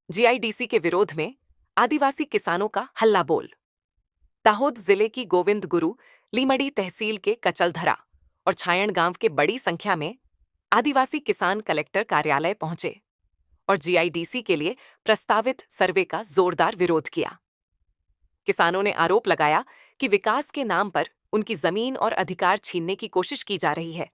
GIDC के विरोध में आदिवासी किसानों का हल्ला बोल। दाहोद जिले की गोविंद गुरु लीमड़ी तहसील के कचलधरा और छायण गांव के बड़ी संख्या में आदिवासी किसान कलेक्टर कार्यालय पहुंचे और जीआईडीसी के लिए प्रस्तावित सर्वे का जोरदार विरोध किया। किसानों ने आरोप लगाया कि विकास के नाम पर उनकी जमीन और अधिकार छीनने की कोशिश की जा रही है।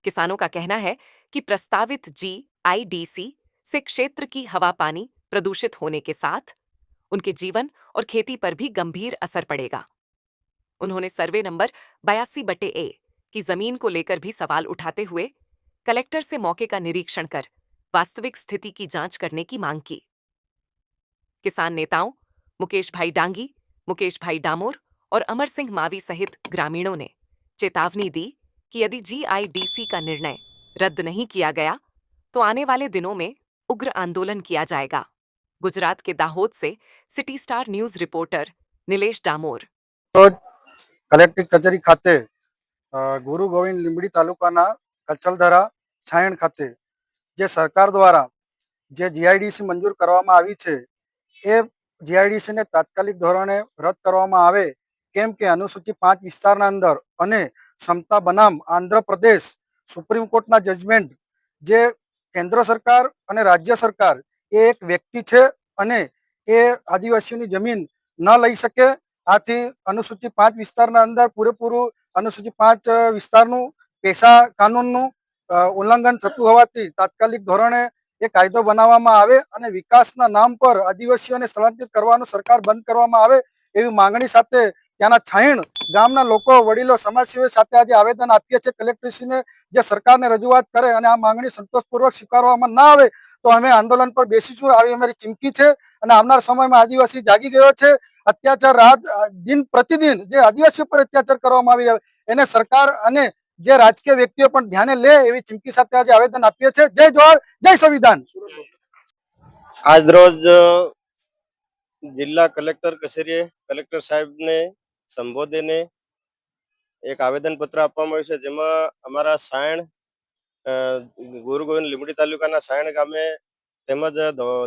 किसानों का कहना है कि प्रस्तावित जीआईडीसी से क्षेत्र की हवा पानी प्रदूषित होने के साथ उनके जीवन और खेती पर भी गंभीर असर पड़ेगा। उन्होंने सर्वे नंबर 82/A की जमीन को लेकर भी सवाल उठाते हुए कलेक्टर से मौके का निरीक्षण कर वास्तविक स्थिति की जांच करने की मांग की। किसान नेताओं मुकेश भाई डांगी, मुकेश भाई डामोर और अमर सिंह मावी सहित ग्रामीणों ने चेतावनी दी कि यदि जीआईडीसी का निर्णय रद्द नहीं किया गया तो आने वाले दिनों में उग्र आंदोलन किया जाएगा। गुजरात के दाहोद से City Star News reporter Nilesh Damor. रोज कलेक्टर कचेरी खाते गुरु गोविंद લીંબડી તાલુકાના કચલધરા છાયણ ખાતે જે સરકાર દ્વારા જે જીઆઈડીસી મંજૂર કરવામાં આવી છે એ જીઆઈડીસીને તાત્કાલિક ધોરણે રદ કરવામાં આવે, કેમ કે અનુસૂચિત 5 વિસ્તારના અંદર અને સમતા બનામ આંધ્રપ્રદેશ સુપ્રીમ કોર્ટના જજમેન્ટ જે કેન્દ્ર સરકાર અને રાજ્ય સરકાર એ એક વ્યક્તિ છે અને એ આદિવાસીઓની જમીન ન લઈ શકે। આથી અનુસૂચિત 5 વિસ્તારના અંદર પૂરેપૂરું અનુસૂચિત 5 વિસ્તારનું પેશા કાનૂનનું ઉલ્લંઘન થતું હોવાથી તાત્કાલિક ધોરણે એ કાયદો બનાવવામાં આવે અને વિકાસના નામ પર આદિવાસીઓને સ્થળાંતરિત કરવાનું સરકાર બંધ કરવામાં આવે એવી માંગણી સાથે ત્યાંના છાયણ ગામના લોકો વડીલો સમાજસેવીઓ સાથે આજે આવેદન આપીએ છીએ કલેક્ટરશ્રીને, જે સરકારને રજૂઆત કરે અને આ માંગણી સંતોષપૂર્વક સ્વીકારવામાં ના આવે તો અમે આંદોલન પર બેસીશું, આવી અમારી ચીમકી છે। અને આવનાર સમયમાં આદિવાસી જાગી ગયો છે। અત્યાચાર રાત દિન પ્રતિદિન જે આદિવાસીઓ પર અત્યાચાર કરવામાં આવી રહ્યો એને સરકાર અને જે રાજકીય વ્યક્તિઓ પણ ધ્યાને લે એવી ચીમકી સાથે આજે આવેદન આપીએ છીએ। જય જોહાર, જય સંવિધાન। આજ રોજ જિલ્લા કલેક્ટર કચેરીએ કલેક્ટર સાહેબને સંબોધીને એક આવેદન પત્ર આપવામાં આવ્યું છે, જેમાં અમારા સાયણ ગુરુ ગોવિંદ લીંબડી તાલુકાના સાયણ ગામે તેમજ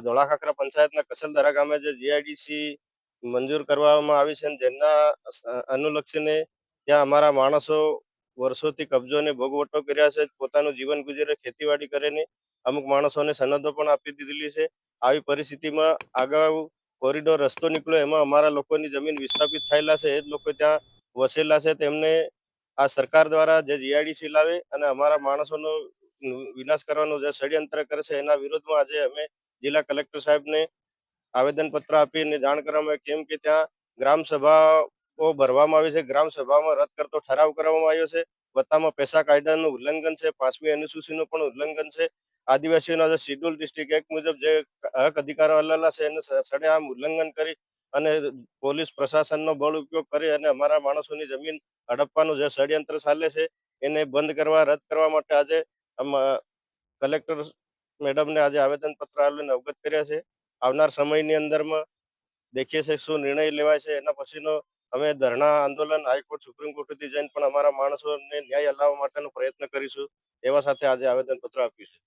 ધોળાખાખરા પંચાયતના કચલધરા ગામે જે જીઆઈડીસી મંજૂર કરવામાં આવી છે જેના અનુલક્ષીને ત્યાં અમારા માણસો વર્ષોથી કબજો અને ભોગવટો કર્યા છે, પોતાનું જીવન ગુજરે ખેતીવાડી કરીને અમુક માણસોને સનદો પણ આપી દીધેલી છે। આવી પરિસ્થિતિમાં અગાઉ કોરિડોર રસ્તો નીકળ્યો, એમાં અમારા લોકોની જમીન વિસ્થાપિત થયેલા છે, એ જ લોકો ત્યાં વસેલા છે, તેમને આ સરકાર દ્વારા જે જીઆઈડીસી લાવે અને અમારા માણસોનો વિનાશ કરવાનું જે ષડયંત્ર કરે છે એના વિરોધમાં આજે અમે જિલ્લા કલેક્ટર સાહેબને આવેદનપત્ર આપીને જાણ કરવામાં આવી, કેમ કે ત્યાં ગ્રામ સભાઓ ભરવામાં આવી છે, ગ્રામ સભામાં રદ કરતો ઠરાવ કરવામાં આવ્યો છે, વત્તામાં પેશા કાયદાનું ઉલ્લંઘન છે, 5મી અનુસૂચિનું પણ ઉલ્લંઘન છે, આદિવાસીઓના જે શિડ્યુલ ડિસ્ટ્રિક્ટ એક્ટ મુજબ જે હક અધિકારો આલેલા છે એને સડેઆમ ઉલ્લંઘન કરી અને પોલીસ પ્રશાસનનો બળ ઉપયોગ કરી અને અમારા માણસોની જમીન હડપવાનું જે ષડયંત્ર ચાલે છે એને બંધ કરવા, રદ કરવા માટે આજે કલેક્ટર મેડમને આજે આવેદનપત્ર આપીને અવગત કર્યા છે। આવનાર સમયની અંદરમાં દેખીએ છે શું નિર્ણય લેવાય છે, એના પછીનો અમે ધરણા આંદોલન હાઈકોર્ટ સુપ્રીમ કોર્ટ સુધી જઈને પણ અમારા માણસોને ન્યાય અલાવવા માટેનો પ્રયત્ન કરીશું, એવા સાથે આજે આવેદનપત્ર આપ્યું છે।